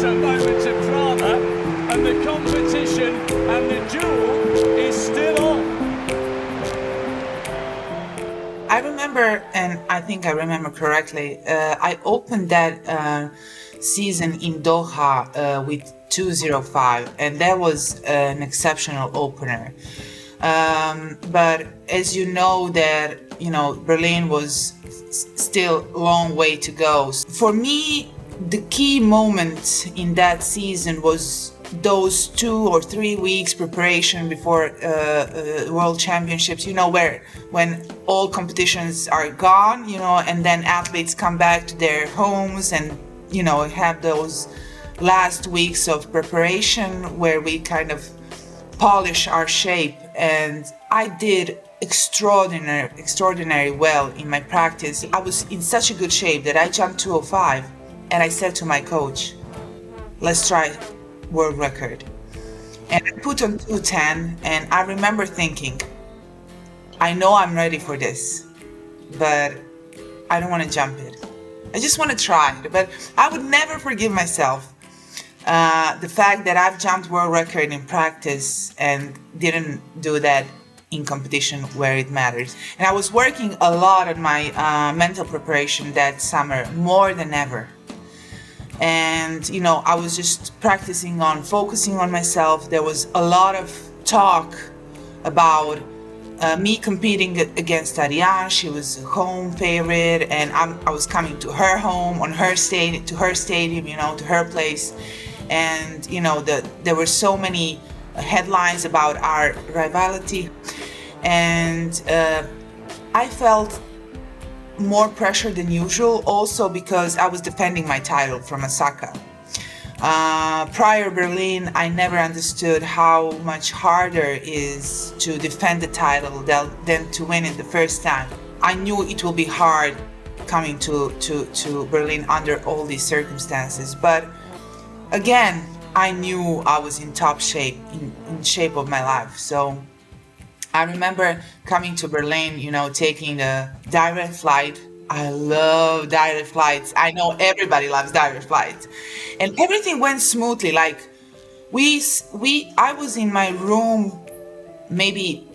a moment of drama, and the competition and the duel is still on. I remember, and I think I remember correctly, I opened that season in Doha with 205, and that was an exceptional opener. But as you know, Berlin was still a long way to go. For me, the key moment in that season was those 2 or 3 weeks preparation before World Championships, when all competitions are gone, and then athletes come back to their homes and, have those last weeks of preparation where we kind of polish our shape. And I did extraordinary well in my practice. I was in such a good shape that I jumped 205, and I said to my coach, let's try world record. And I put on 210, and I remember thinking, I know I'm ready for this, but I don't want to jump it. I just want to try it, but I would never forgive myself the fact that I've jumped world record in practice and didn't do that in competition where it matters. And I was working a lot on my mental preparation that summer, more than ever. And, I was just focusing on myself. There was a lot of talk about me competing against Ariane. She was a home favorite, and I was coming to her home, to her stadium, to her place. And, there were so many headlines about our rivalry. And I felt more pressure than usual, also because I was defending my title from Osaka. Prior Berlin, I never understood how much harder it is to defend the title than to win it the first time. I knew it will be hard coming to Berlin under all these circumstances, but again, I knew I was in top shape, in shape of my life. So I remember coming to Berlin, taking a direct flight. I love direct flights. I know everybody loves direct flights. And everything went smoothly. Like I was in my room maybe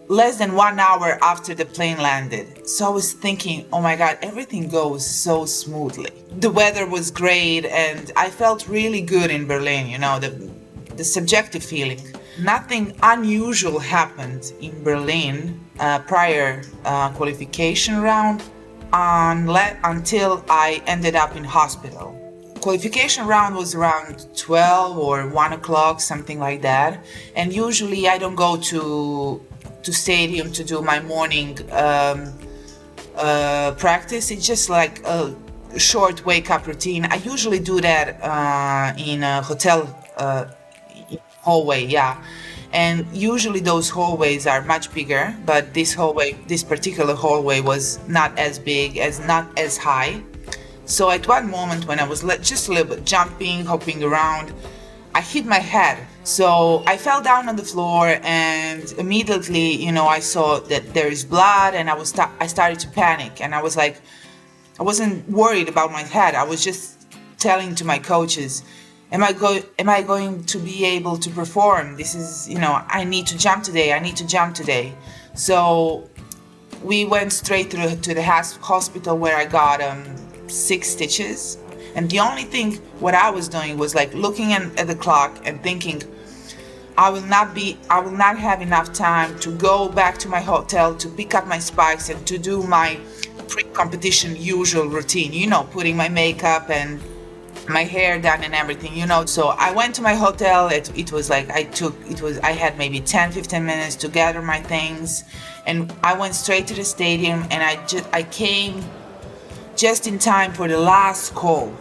less than 1 hour after the plane landed. So I was thinking, oh my God, everything goes so smoothly. The weather was great, and I felt really good in Berlin, the subjective feeling. Nothing unusual happened in Berlin prior qualification round until I ended up in hospital. Qualification round was around 12 or 1 o'clock, something like that. And usually I don't go to stadium to do my morning practice. It's just like a short wake-up routine. I usually do that in a hotel hallway, yeah. And usually those hallways are much bigger, but this particular hallway was not as big, not as high. So at one moment when I was just a little bit jumping, hopping around, I hit my head. So I fell down on the floor, and immediately, I saw that there is blood, and I started to panic. And I was like, I wasn't worried about my head. I was just telling to my coaches, am I going to be able to perform? This is, I need to jump today. So we went straight to the hospital, where I got 6 stitches. And the only thing what I was doing was like looking at the clock and thinking, I will not have enough time to go back to my hotel to pick up my spikes and to do my pre-competition usual routine, putting my makeup and my hair done and everything, So I went to my hotel. It was like I had maybe 10-15 minutes to gather my things, and I went straight to the stadium, and I came just in time for the last call.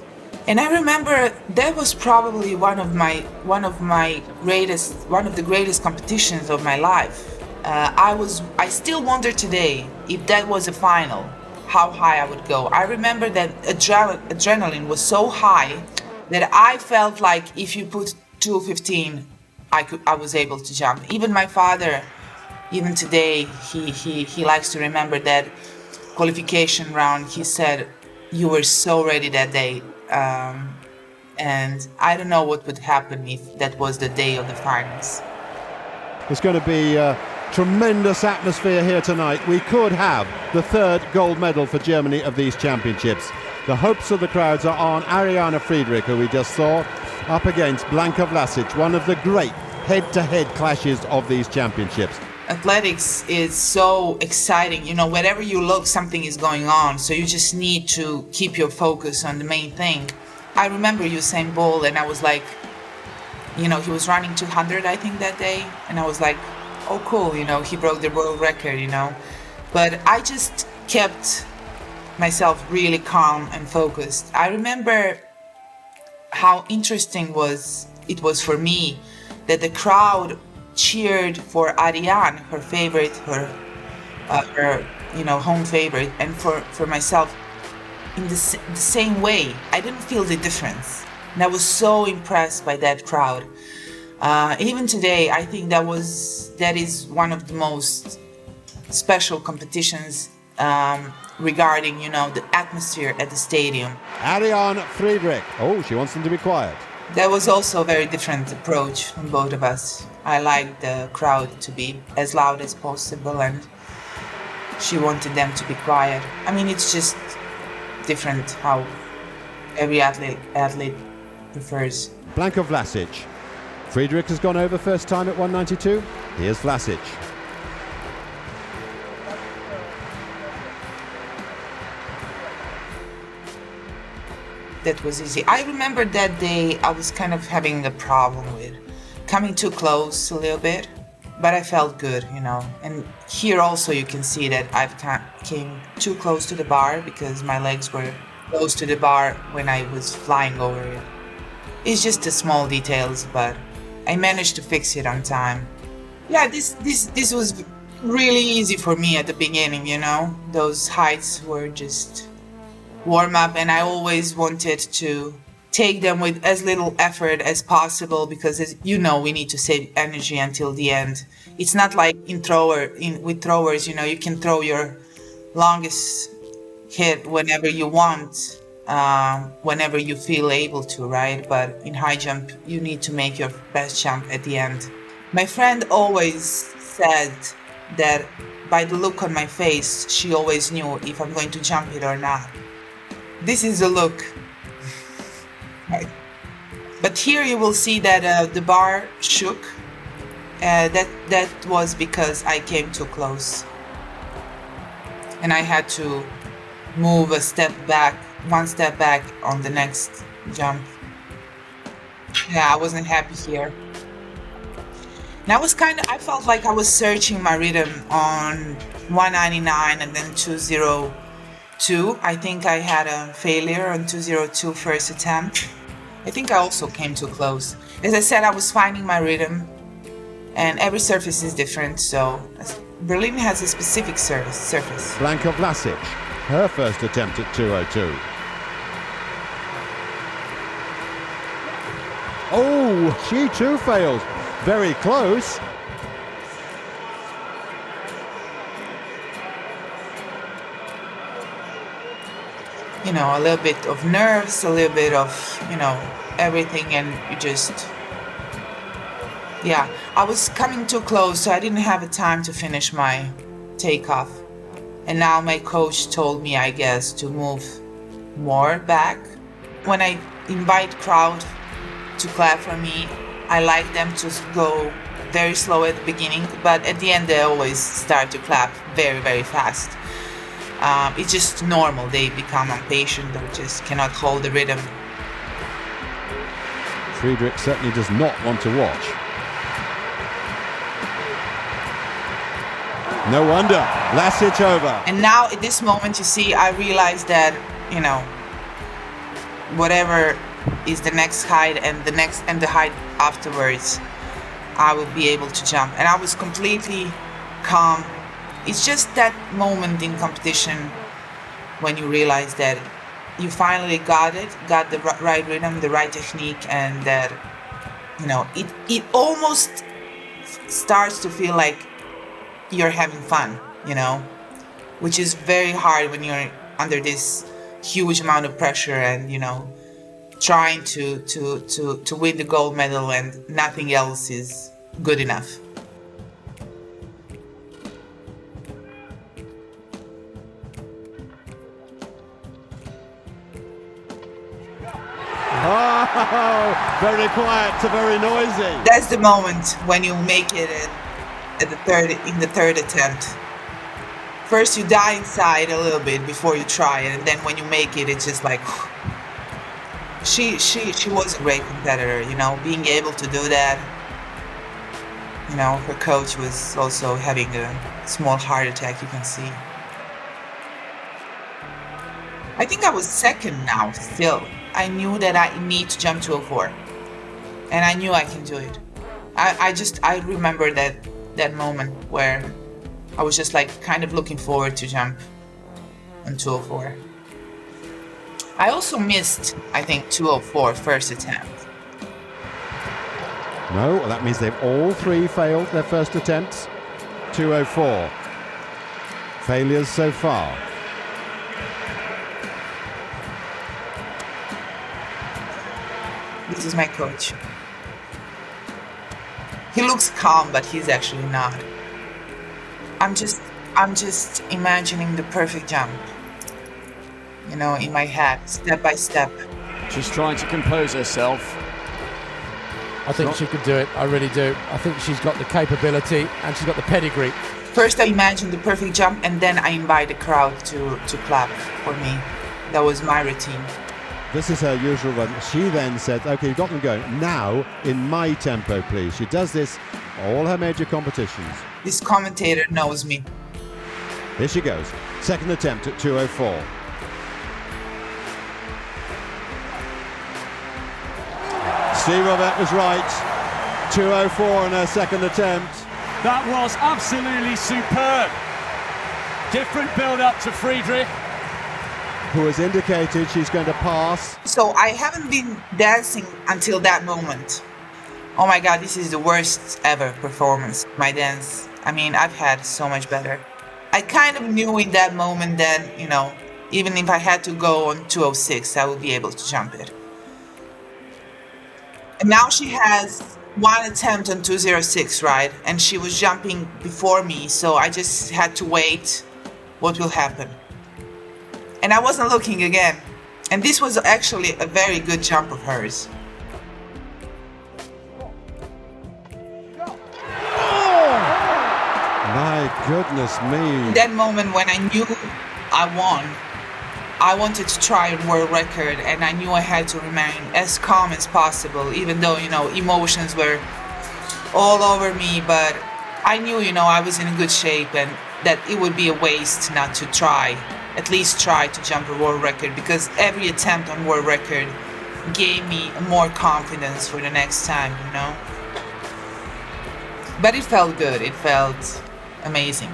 And I remember that was probably one of the greatest competitions of my life. I still wonder today if that was a final, how high I would go. I remember that adrenaline was so high that I felt like if you put 215, I was able to jump. Even my father, even today, he likes to remember that qualification round. He said, "You were so ready that day." And I don't know what would happen if that was the day of the finals. It's going to be a tremendous atmosphere here tonight. We could have the third gold medal for Germany of these championships. The hopes of the crowds are on Ariane Friedrich, who we just saw, up against Blanka Vlasic, one of the great head-to-head clashes of these championships. Athletics is so exciting. You know, wherever you look, something is going on. So you just need to keep your focus on the main thing. I remember Usain Bolt, and I was like, you know, he was running 200, I think, that day. And I was like, oh, cool, you know, he broke the world record, you know. But I just kept myself really calm and focused. I remember how interesting it was for me that the crowd cheered for Ariane, her favorite, her you know, home favorite, and for myself in the same way. I didn't feel the difference, and I was so impressed by that crowd. Even today, I think that is one of the most special competitions regarding, you know, the atmosphere at the stadium. Ariane Friedrich. Oh, she wants them to be quiet. That was also a very different approach from both of us. I liked the crowd to be as loud as possible, and she wanted them to be quiet. I mean, it's just different how every athlete prefers. Blanka Vlasic. Friedrich has gone over first time at 192. Here's Vlasic. That was easy. I remember that day I was kind of having a problem with coming too close a little bit, but I felt good, you know. And here also you can see that I've came too close to the bar because my legs were close to the bar when I was flying over it. It's just the small details, but I managed to fix it on time. Yeah, this was really easy for me at the beginning, you know. Those heights were just warm up, and I always wanted to take them with as little effort as possible because, as you know, we need to save energy until the end. It's not like with throwers, you know, you can throw your longest hit whenever you want, whenever you feel able to, right? But in high jump, you need to make your best jump at the end. My friend always said that by the look on my face, she always knew if I'm going to jump it or not. This is the look. Right. But here you will see that the bar shook. That was because I came too close. And I had to move one step back on the next jump. Yeah, I wasn't happy here. And I felt like I was searching my rhythm on 199 and then 202. I think I had a failure on 202 first attempt. I think I also came too close. As I said, I was finding my rhythm, and every surface is different, so Berlin has a specific surface. Blanka Vlasic, her first attempt at 202. Oh, she too failed. Very close. You know, a little bit of nerves, a little bit of, you know, everything, and you just, yeah. I was coming too close, so I didn't have a time to finish my takeoff. And now my coach told me, I guess, to move more back. When I invite crowd to clap for me, I like them to go very slow at the beginning, but at the end they always start to clap very, very fast. It's just normal. They become impatient or just cannot hold the rhythm. Friedrich certainly does not want to watch. No wonder. Vlasic over. And now at this moment, you see, I realize that, you know, whatever is the next height and the height afterwards, I will be able to jump. And I was completely calm. It's just that moment in competition when you realize that you finally got the right rhythm, the right technique, and that, you know, it almost starts to feel like you're having fun, you know, which is very hard when you're under this huge amount of pressure and, you know, trying to win the gold medal, and nothing else is good enough. Oh, very quiet to very noisy. That's the moment when you make it in the third attempt. First you die inside a little bit before you try it, and then when you make it, it's just like she was a great competitor, you know, being able to do that. You know, her coach was also having a small heart attack, you can see. I think I was second now still. I knew that I need to jump 204, and I knew I can do it. I remember that moment where I was just like kind of looking forward to jump on 204. I also missed, I think, 204 first attempt. No, that means they've all three failed their first attempts. 204. Failures so far. This is my coach. He looks calm, but he's actually not. I'm just imagining the perfect jump, you know, in my head, step by step. She's trying to compose herself. I think she could do it. I really do. I think she's got the capability and she's got the pedigree. First I imagined the perfect jump, and then I invite the crowd to clap for me. That was my routine. This is her usual run. She then said, okay, you've got them going. Now, in my tempo, please. She does this all her major competitions. This commentator knows me. Here she goes. Second attempt at 204. Steve Robert was right. 204 on her second attempt. That was absolutely superb. Different build-up to Friedrich, who has indicated she's going to pass. So I haven't been dancing until that moment. Oh my God, this is the worst ever performance, my dance. I mean, I've had so much better. I kind of knew in that moment that, you know, even if I had to go on 206, I would be able to jump it. And now she has one attempt on 206, right? And she was jumping before me, so I just had to wait what will happen. And I wasn't looking again. And this was actually a very good jump of hers. My goodness me. That moment when I knew I won, I wanted to try a world record, and I knew I had to remain as calm as possible, even though, you know, emotions were all over me, but I knew, you know, I was in good shape and that it would be a waste not to try. At least try to jump a world record, because every attempt on world record gave me more confidence for the next time, you know. But it felt good, it felt amazing.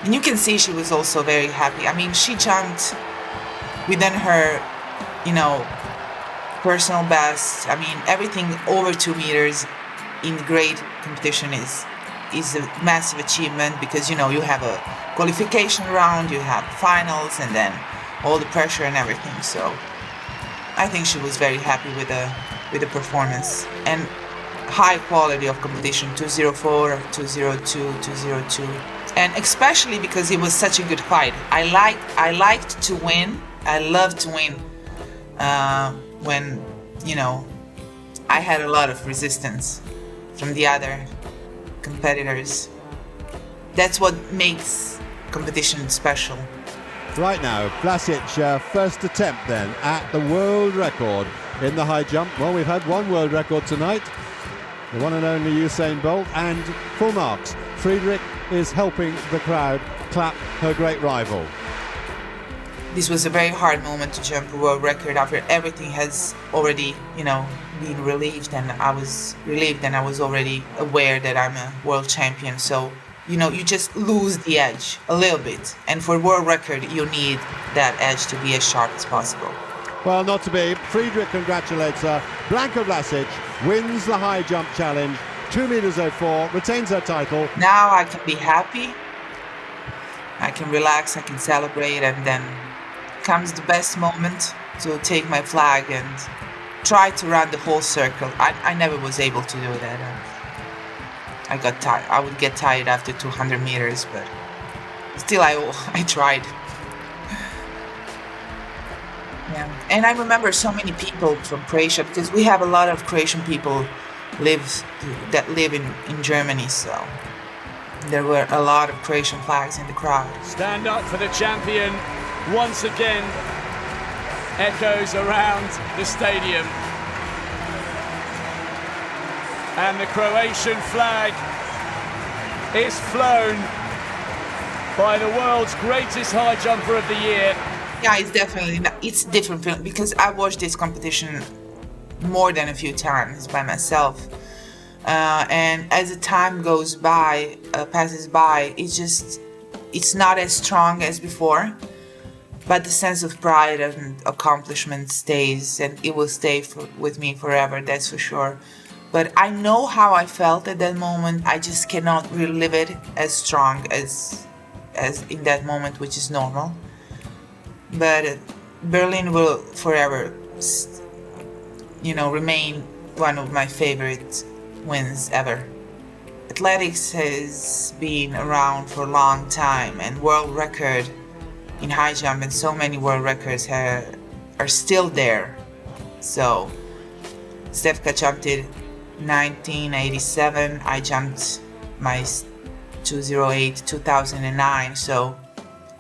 And you can see she was also very happy. I mean, she jumped within her, you know, personal best. I mean, everything over 2 meters in great competition is a massive achievement, because, you know, you have a qualification round, you have finals, and then all the pressure and everything. So I think she was very happy with the performance and high quality of competition. 204, 202, 202, and especially because it was such a good fight. I liked to win. I loved to win when, you know, I had a lot of resistance from the other competitors. That's what makes competition special. Right now, Vlasic, first attempt then at the world record in the high jump. Well, we've had one world record tonight, the one and only Usain Bolt, and full marks. Friedrich is helping the crowd clap her great rival. This was a very hard moment to jump a world record after everything has already, you know, been relieved, and I was relieved, and I was already aware that I'm a world champion. So, you know, you just lose the edge a little bit, and for world record you need that edge to be as sharp as possible. Well, not to be. Friedrich congratulates her. Blanka Vlasic wins the high jump challenge, 2 meters 04, retains her title. Now I can be happy, I can relax, I can celebrate, and then comes the best moment to take my flag and try to run the whole circle. I never was able to do that. I got tired. I would get tired after 200 meters, but still I tried. Yeah. And I remember so many people from Croatia, because we have a lot of Croatian people that live in Germany, so there were a lot of Croatian flags in the crowd. Stand up for the champion once again echoes around the stadium. And the Croatian flag is flown by the world's greatest high jumper of the year. Yeah, it's different because I watched this competition more than a few times by myself. And as the time passes by, it's not as strong as before, but the sense of pride and accomplishment stays, and it will stay with me forever, that's for sure. But I know how I felt at that moment. I just cannot relive it as strong as in that moment, which is normal. But Berlin will forever, remain one of my favorite wins ever. Athletics has been around for a long time, and world record in high jump and so many world records are still there. So Stefka jumped it 1987, I jumped my 208 2009, so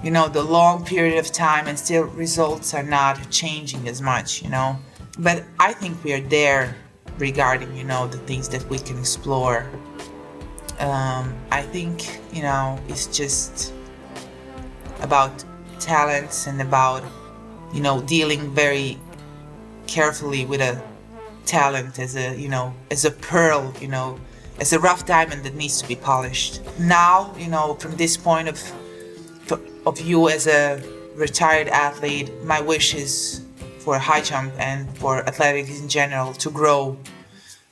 the long period of time, and still results are not changing as much, but I think we are there regarding the things that we can explore. I think it's just about talents and about dealing very carefully with a talent as a pearl, as a rough diamond that needs to be polished. Now, from this point of view as a retired athlete, my wish is for high jump and for athletics in general to grow,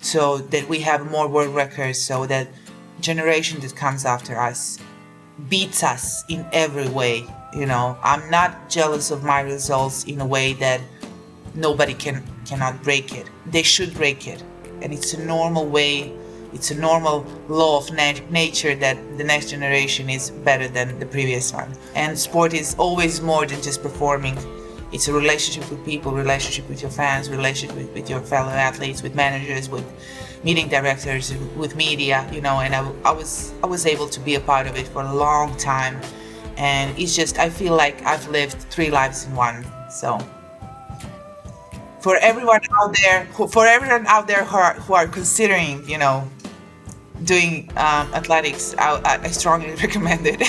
so that we have more world records, so that generation that comes after us beats us in every way. I'm not jealous of my results in a way that nobody cannot break it. They should break it, and it's a normal way. It's a normal law of nature that the next generation is better than the previous one. And sport is always more than just performing. It's a relationship with people, relationship with your fans, relationship with your fellow athletes, with managers, with meeting directors, with media, and I was able to be a part of it for a long time. And it's just, I feel like I've lived 3 lives in one. So for everyone out there who are considering, doing athletics, I strongly recommend it.